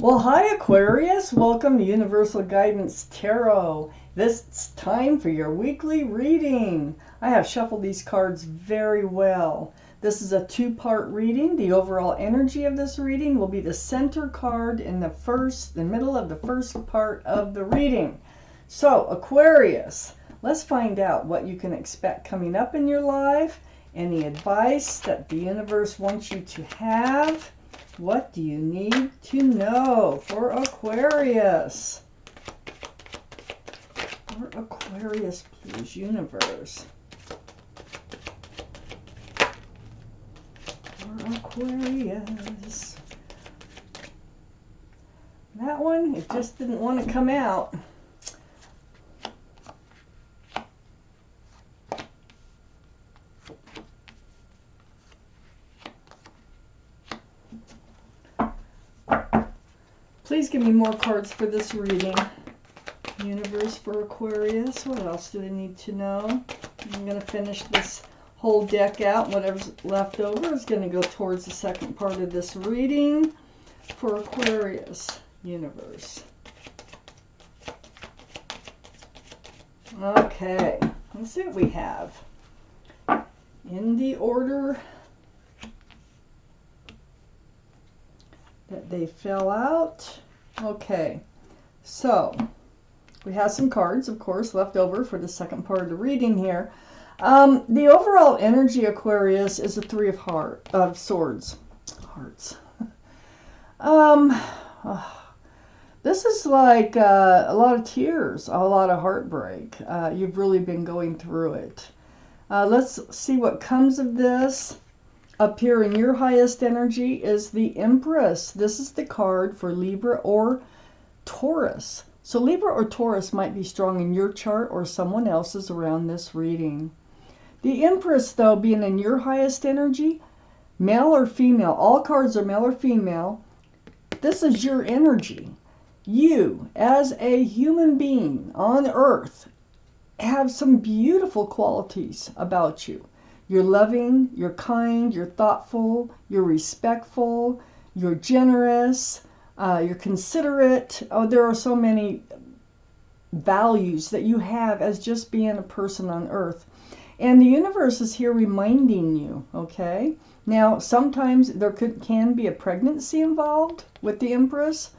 Well, hi Aquarius. Welcome to Universal Guidance Tarot. This time for your weekly reading. I have shuffled these cards very well. This is a two-part reading. The overall energy of this reading will be the center card in the middle of the first part of the reading. So, Aquarius, let's find out what you can expect coming up in your life, any advice that the universe wants you to have. What do you need to know for Aquarius? For Aquarius, please, universe. For Aquarius. That one, it just didn't want to come out. Please give me more cards for this reading. Universe for Aquarius. What else do they need to know? I'm going to finish this whole deck out. Whatever's left over is going to go towards the second part of this reading for Aquarius. Universe. Okay. Let's see what we have. In the order that they fell out. Okay, so we have some cards, of course, left over for the second part of the reading here. The overall energy, Aquarius, is a Three of Swords. Hearts. This is like a lot of tears, a lot of heartbreak. You've really been going through it. Let's see what comes of this. Up here in your highest energy is the Empress. This is the card for Libra or Taurus. So Libra or Taurus might be strong in your chart or someone else's around this reading. The Empress, though, being in your highest energy, male or female, all cards are male or female. This is your energy. You, as a human being on Earth, have some beautiful qualities about you. You're loving, you're kind, you're thoughtful, you're respectful, you're generous, you're considerate. Oh, there are so many values that you have as just being a person on Earth. And the universe is here reminding you, okay? Now, sometimes there can be a pregnancy involved with the Empress,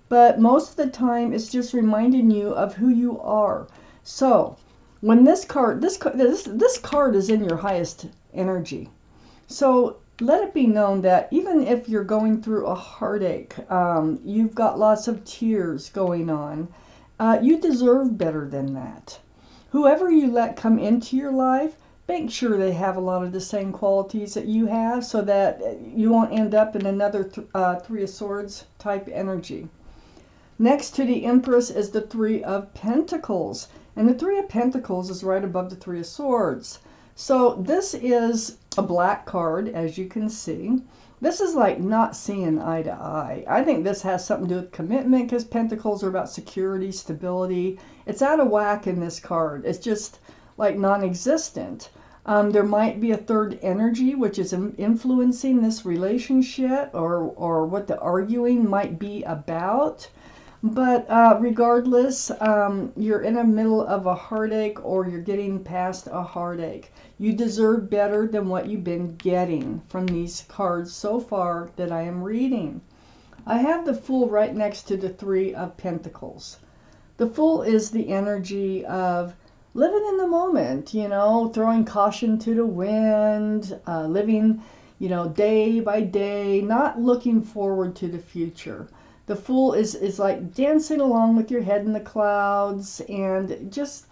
but most of the time it's just reminding you of who you are. So, when this card is in your highest energy. So let it be known that even if you're going through a heartache, you've got lots of tears going on, you deserve better than that. Whoever you let come into your life, make sure they have a lot of the same qualities that you have so that you won't end up in another Three of Swords type energy. Next to the Empress is the Three of Pentacles. And the Three of Pentacles is right above the Three of Swords. So this is a black card, as you can see. This is like not seeing eye to eye. I think this has something to do with commitment because Pentacles are about security, stability. It's out of whack in this card. It's just like non-existent. There might be a third energy which is influencing this relationship or what the arguing might be about. But regardless, you're in the middle of a heartache or you're getting past a heartache. You deserve better than what you've been getting from these cards so far that I am reading. I have the Fool right next to the Three of Pentacles. The Fool is the energy of living in the moment, you know, throwing caution to the wind, living, you know, day by day, not looking forward to the future. The Fool is like dancing along with your head in the clouds and just,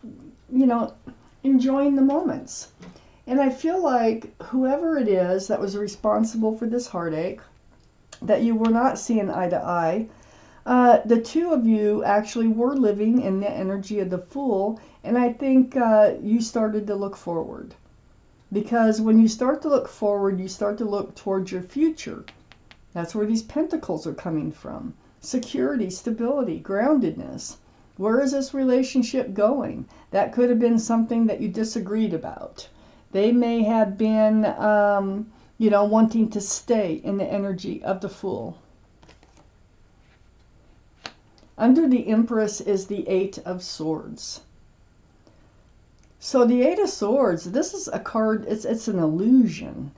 you know, enjoying the moments. And I feel like whoever it is that was responsible for this heartache, that you were not seeing eye to eye, the two of you actually were living in the energy of the Fool. And I think you started to look forward. Because when you start to look forward, you start to look towards your future. That's where these pentacles are coming from. Security, stability, groundedness. Where is this relationship going? That could have been something that you disagreed about. They may have been, you know, wanting to stay in the energy of the Fool. Under the Empress is the Eight of Swords. So the Eight of Swords, this is a card, it's an illusion.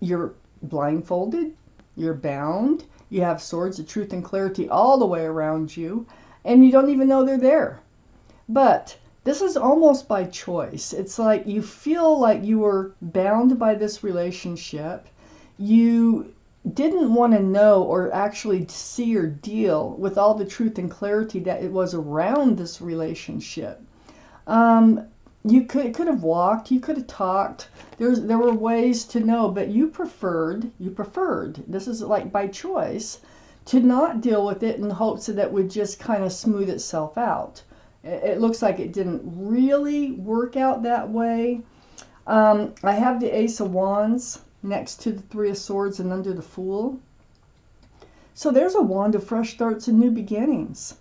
You're blindfolded, you're bound, you have swords of truth and clarity all the way around you, and you don't even know they're there. But this is almost by choice. It's like you feel like you were bound by this relationship. You didn't want to know or actually see or deal with all the truth and clarity that it was around this relationship. You could have walked, you could have talked. There were ways to know, but you preferred, this is like by choice, to not deal with it in hopes that it would just kind of smooth itself out. It looks like it didn't really work out that way. I have the Ace of Wands next to the Three of Swords and under the Fool. So there's a wand of fresh starts and new beginnings.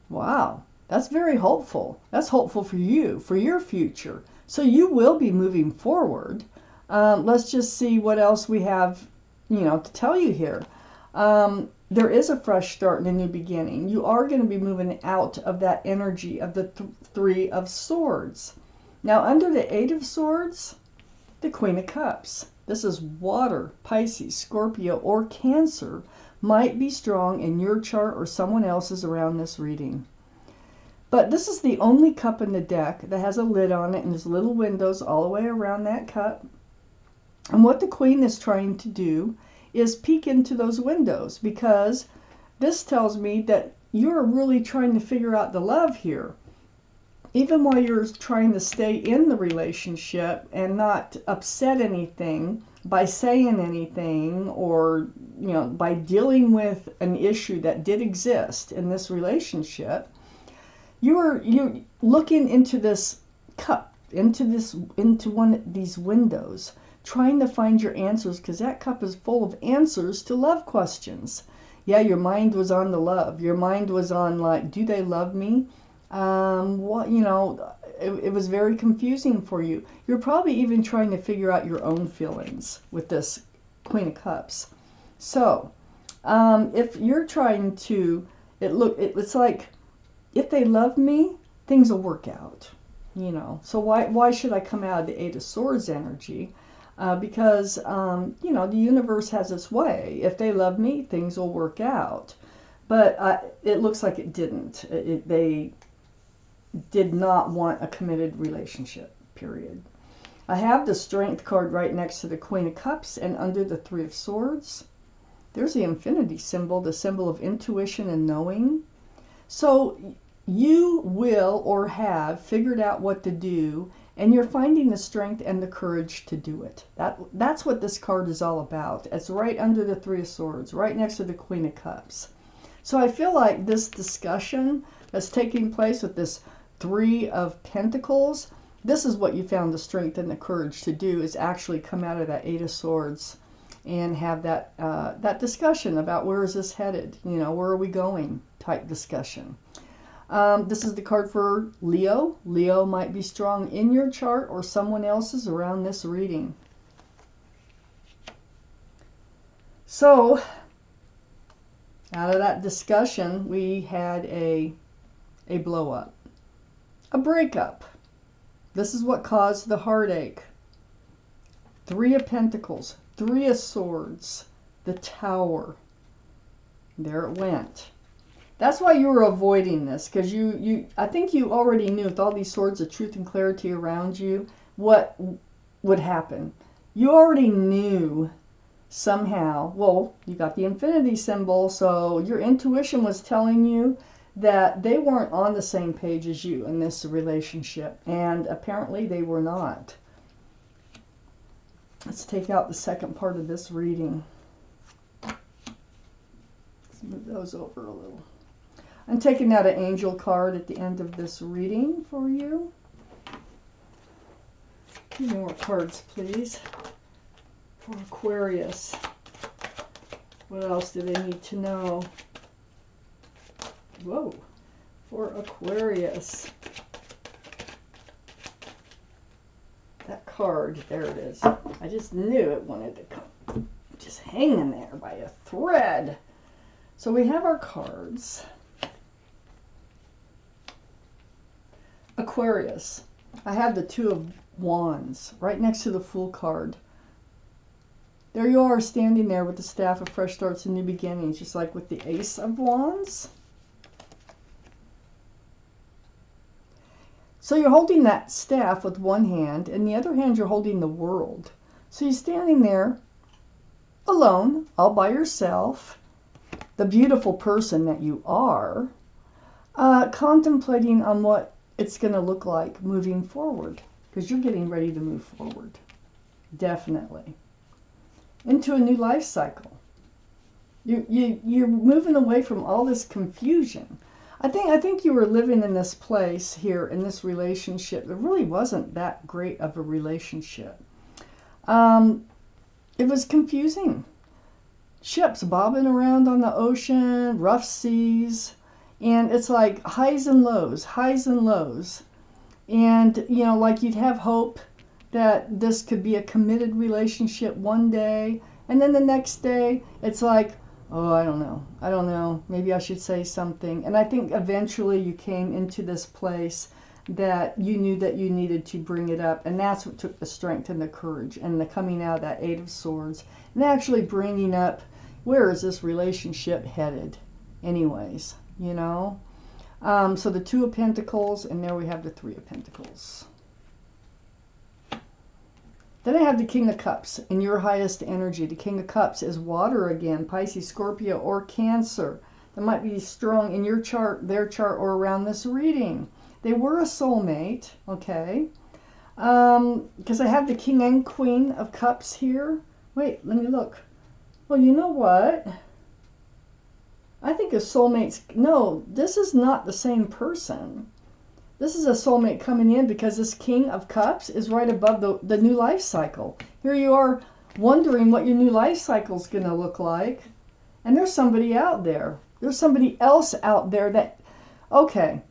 Wow. That's very hopeful. That's hopeful for you, for your future. So you will be moving forward. Let's just see what else we have, to tell you here. There is a fresh start and a new beginning. You are going to be moving out of that energy of the Three of Swords. Now, under the Eight of Swords, the Queen of Cups. This is water, Pisces, Scorpio, or Cancer might be strong in your chart or someone else's around this reading. But this is the only cup in the deck that has a lid on it and there's little windows all the way around that cup. And what the Queen is trying to do is peek into those windows, because this tells me that you're really trying to figure out the love here. Even while you're trying to stay in the relationship and not upset anything by saying anything or, by dealing with an issue that did exist in this relationship, you're looking into this cup, into one of these windows, trying to find your answers, because that cup is full of answers to love questions. Yeah, your mind was on the love. Your mind was on, like, do they love me? It was very confusing for you. You're probably even trying to figure out your own feelings with this Queen of Cups. So, if you're trying to, it's like, if they love me, things will work out, So why should I come out of the Eight of Swords energy? Because, the universe has its way. If they love me, things will work out. But it looks like it didn't. They did not want a committed relationship, period. I have the Strength card right next to the Queen of Cups, and under the Three of Swords, there's the infinity symbol, the symbol of intuition and knowing. So you will or have figured out what to do, and you're finding the strength and the courage to do it. That's what this card is all about. It's right under the Three of Swords, right next to the Queen of Cups. So I feel like this discussion that's taking place with this Three of Pentacles, this is what you found the strength and the courage to do, is actually come out of that Eight of Swords and have that discussion about where is this headed, where are we going type discussion. This is the card for Leo. Leo might be strong in your chart or someone else's around this reading. So, out of that discussion, we had a blow up, a breakup. This is what caused the heartache. Three of Pentacles, Three of Swords, the Tower. There it went. That's why you were avoiding this, because I think you already knew, with all these swords of truth and clarity around you, what would happen. You already knew somehow. Well, you got the infinity symbol, so your intuition was telling you that they weren't on the same page as you in this relationship, and apparently they were not. Let's take out the second part of this reading. Let's move those over a little. I'm taking out an angel card at the end of this reading for you. 2 more cards, please, for Aquarius. What else do they need to know? Whoa, for Aquarius. That card, there it is. I just knew it wanted to come, just hanging there by a thread. So we have our cards. Aquarius, I have the Two of Wands right next to the Fool card. There you are standing there with the staff of fresh starts and new beginnings, just like with the Ace of Wands. So you're holding that staff with one hand, and the other hand you're holding the world. So you're standing there alone, all by yourself, the beautiful person that you are, contemplating on what it's going to look like moving forward, because you're getting ready to move forward, definitely, into a new life cycle. You're moving away from all this confusion. I think you were living in this place here in this relationship. It really wasn't that great of a relationship. It was confusing. Ships bobbing around on the ocean, rough seas, and it's like highs and lows, highs and lows. And, you know, like you'd have hope that this could be a committed relationship one day, and then the next day it's like, oh, I don't know, maybe I should say something. And I think eventually you came into this place that you knew that you needed to bring it up, and that's what took the strength and the courage and the coming out of that Eight of Swords and actually bringing up, where is this relationship headed anyways, you know? So the Two of Pentacles, and there we have the Three of Pentacles. Then I have the King of Cups in your highest energy. The King of Cups is water again, Pisces, Scorpio, or Cancer. That might be strong in your chart, their chart, or around this reading. They were a soulmate, okay? Because I have the King and Queen of Cups here. Wait, let me look. Well, you know what? I think a soulmate's... No, this is not the same person. This is a soulmate coming in because this King of Cups is right above the new life cycle. Here you are wondering what your new life cycle is going to look like. And there's somebody out there. There's somebody else out there that... Okay.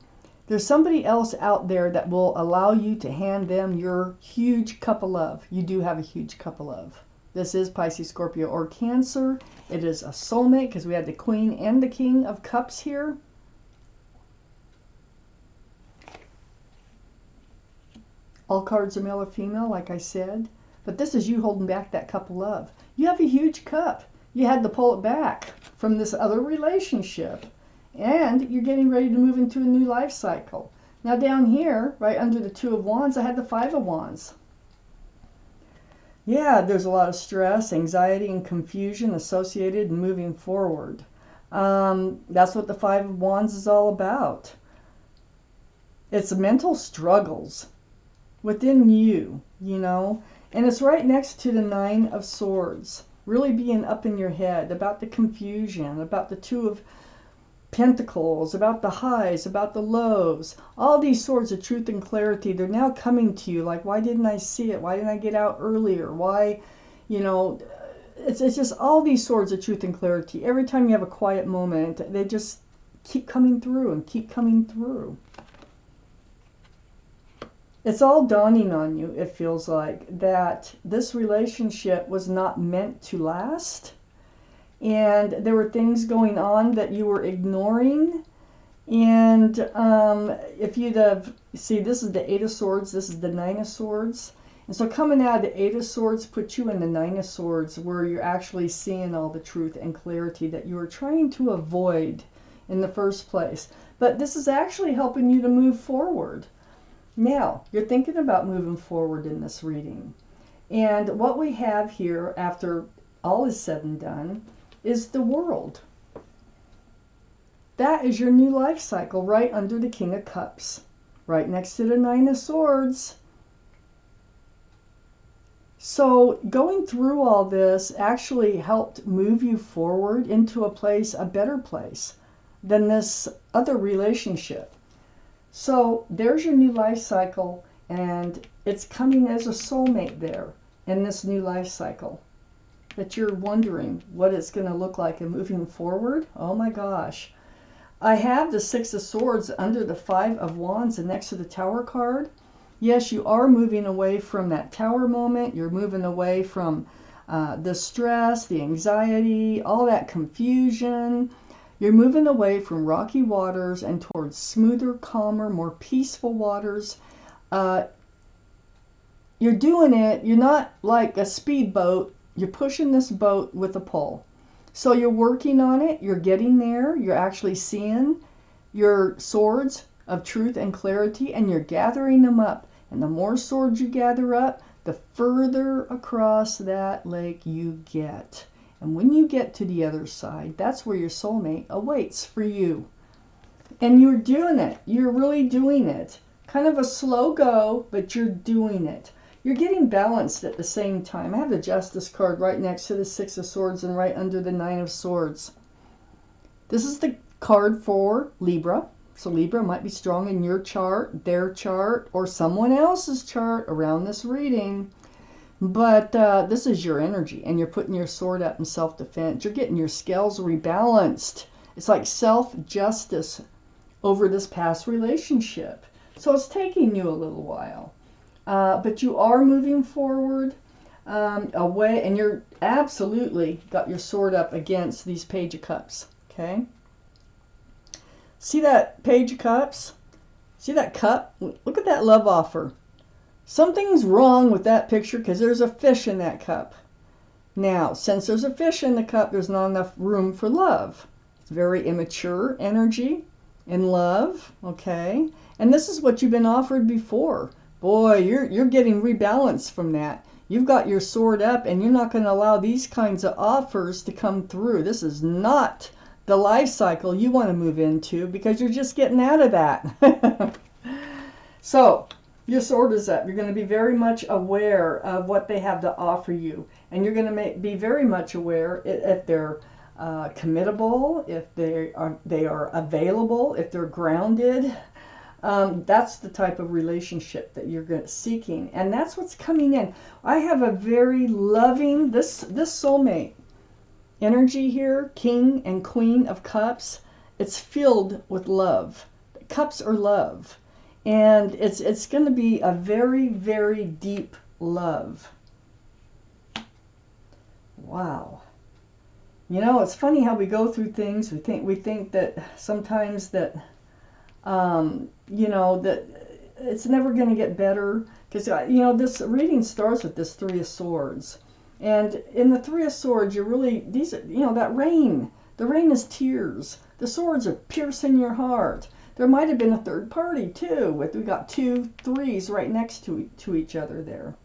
There's somebody else out there that will allow you to hand them your huge cup of love. You do have a huge cup of love. This is Pisces, Scorpio, or Cancer. It is a soulmate because we have the Queen and the King of Cups here. All cards are male or female, like I said. But this is you holding back that cup of love. You have a huge cup. You had to pull it back from this other relationship. And you're getting ready to move into a new life cycle. Now down here, right under the Two of Wands, I had the Five of Wands. Yeah, there's a lot of stress, anxiety, and confusion associated in moving forward. That's what the Five of Wands is all about. It's mental struggles within you, you know, and it's right next to the Nine of Swords, really being up in your head about the confusion, about the Two of Pentacles, about the highs, about the lows. All these swords of truth and clarity, they're now coming to you like, why didn't I see it? Why didn't I get out earlier? Why, you know, it's just all these swords of truth and clarity. Every time you have a quiet moment, they just keep coming through and keep coming through. It's all dawning on you, it feels like, that this relationship was not meant to last. And there were things going on that you were ignoring. And if you'd have... See, this is the Eight of Swords. This is the Nine of Swords. And so coming out of the Eight of Swords puts you in the Nine of Swords, where you're actually seeing all the truth and clarity that you were trying to avoid in the first place. But this is actually helping you to move forward. Now, you're thinking about moving forward in this reading. And what we have here, after all is said and done, is the World. That is your new life cycle right under the King of Cups, right next to the Nine of Swords. So going through all this actually helped move you forward into a place, a better place than this other relationship. So there's your new life cycle, and it's coming as a soulmate there in this new life cycle that you're wondering what it's going to look like in moving forward. Oh my gosh. I have the Six of Swords under the Five of Wands and next to the Tower card. Yes, you are moving away from that Tower moment. You're moving away from the stress, the anxiety, all that confusion. You're moving away from rocky waters and towards smoother, calmer, more peaceful waters. You're doing it, you're not like a speedboat. You're pushing this boat with a pole. So you're working on it, you're getting there, you're actually seeing your swords of truth and clarity, and you're gathering them up. And the more swords you gather up, the further across that lake you get. And when you get to the other side, that's where your soulmate awaits for you. And you're doing it. You're really doing it. Kind of a slow go, but you're doing it. You're getting balanced at the same time. I have the Justice card right next to the Six of Swords and right under the Nine of Swords. This is the card for Libra. So Libra might be strong in your chart, their chart, or someone else's chart around this reading. But this is your energy, and you're putting your sword up in self-defense. You're getting your scales rebalanced. It's like self-justice over this past relationship. So it's taking you a little while. But you are moving forward away, and you're absolutely got your sword up against these Page of Cups. Okay? See that Page of Cups? See that cup? Look at that love offer. Something's wrong with that picture because there's a fish in that cup. Now, since there's a fish in the cup, there's not enough room for love. It's very immature energy in love, okay? And this is what you've been offered before. Boy, you're getting rebalanced from that. You've got your sword up, and you're not going to allow these kinds of offers to come through. This is not the life cycle you want to move into because you're just getting out of that. So, your sword is up. You're going to be very much aware of what they have to offer you. And you're going to be very much aware if they're committable, if they are available, if they're grounded. That's the type of relationship that you're seeking. And that's what's coming in. I have a very loving, this soulmate energy here, King and Queen of Cups. It's filled with love. Cups are love. And it's going to be a very, very deep love. Wow. You know, it's funny how we go through things. We think that sometimes that you know, that it's never going to get better. Because, you know, this reading starts with this Three of Swords. And in the Three of Swords, you're really, these are, you know, that rain. The rain is tears. The swords are piercing your heart. There might have been a third party, too. We got 2 threes right next to each other there.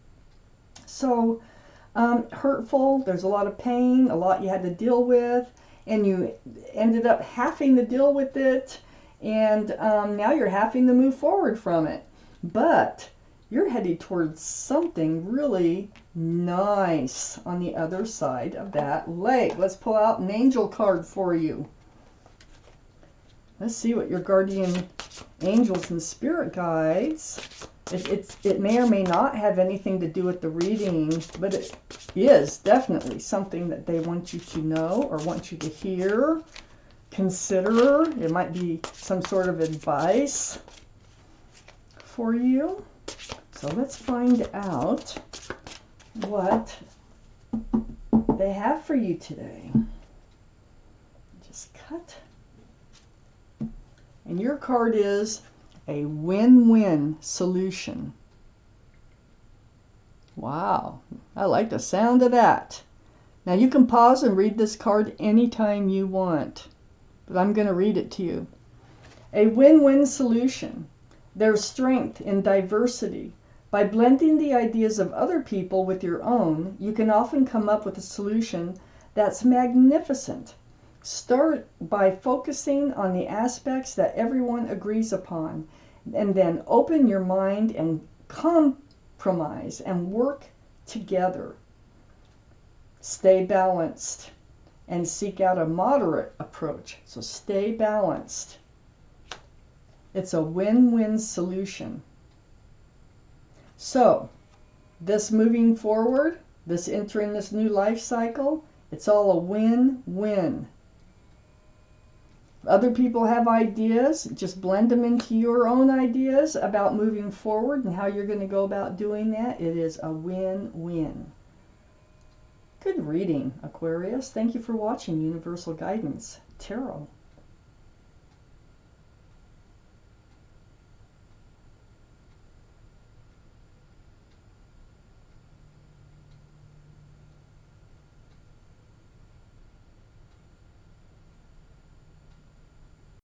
So, hurtful. There's a lot of pain, a lot you had to deal with. And you ended up having to deal with it. And now you're having to move forward from it. But you're headed towards something really nice on the other side of that lake. Let's pull out an angel card for you. Let's see what your guardian angels and spirit guides. It may or may not have anything to do with the reading, but it is definitely something that they want you to know or want you to hear. Consider. It might be some sort of advice for you. So let's find out what they have for you today. Just cut. And your card is a win-win solution. Wow, I like the sound of that. Now you can pause and read this card anytime you want. But I'm going to read it to you. A win-win solution. There's strength in diversity. By blending the ideas of other people with your own, you can often come up with a solution that's magnificent. Start by focusing on the aspects that everyone agrees upon, and then open your mind and compromise and work together. Stay balanced and seek out a moderate approach. So stay balanced. It's a win-win solution. So, this moving forward, this entering this new life cycle, it's all a win-win. Other people have ideas, just blend them into your own ideas about moving forward and how you're going to go about doing that. It is a win-win. Good reading, Aquarius. Thank you for watching Universal Guidance Tarot.